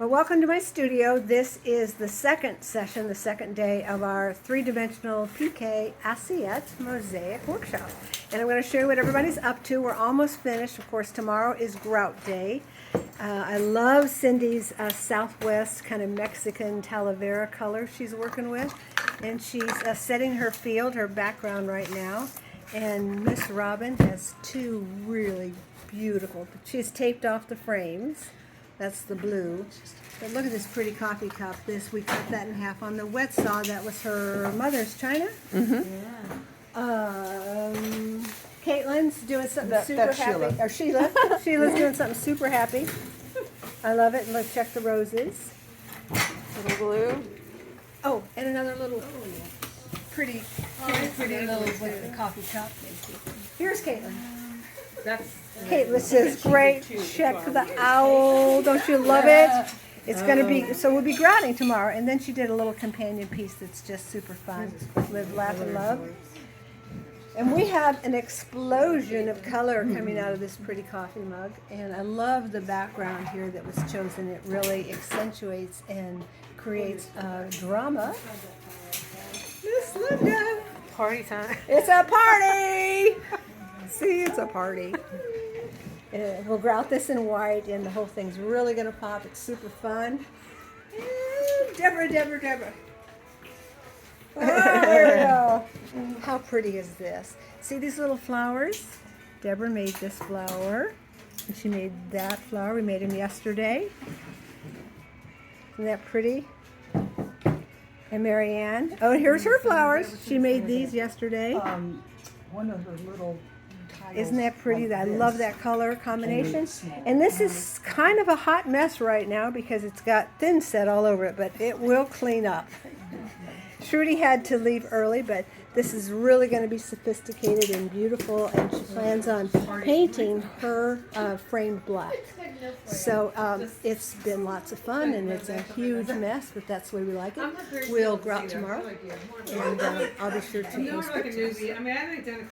Well, welcome to my studio. This is the second session, the second day of our three-dimensional PiqueAssiette mosaic workshop. And I'm going to show you what everybody's up to. We're almost finished. Of course, tomorrow is grout day. I love Cindy's Southwest kind of Mexican Talavera color she's working with. And she's setting her field, her background right now. And Miss Robin has two really beautiful, she's taped off the frames. That's the blue. But look at this pretty coffee cup. We cut that in half on the wet saw. That was her mother's china. Caitlin's doing something super happy. Or Sheila. Sheila's doing something super happy. I love it. Look, check the roses. Little blue. Oh, and another little pretty little with the coffee cup. Here's Caitlin. Caitlin says, great, check the owl. Don't you love it? It's going to be, so we'll be grouting tomorrow. And then she did a little companion piece that's just super fun. Live, laugh, and love. And we have an explosion of color coming out of this pretty coffee mug. And I love the background here that was chosen. It really accentuates and creates drama. Miss Linda. Party time. It's a party! See, it's a party. We'll grout this in white, and the whole thing's really going to pop. It's super fun. And Deborah. Oh, there we go. How pretty is this? See these little flowers? Deborah made this flower. And she made that flower. We made them yesterday. Isn't that pretty? And Marianne. Oh, here's her flowers. She made these yesterday. One of the little tiles. Isn't that pretty? I love that color combination. And this is kind of a hot mess right now because it's got thin set all over it, but it will clean up. Shruti had to leave early, but this is really going to be sophisticated and beautiful, and she plans on painting her framed black. So it's been lots of fun, and it's a huge mess, but that's the way we like it. We'll grout tomorrow, and I'll be sure to post it.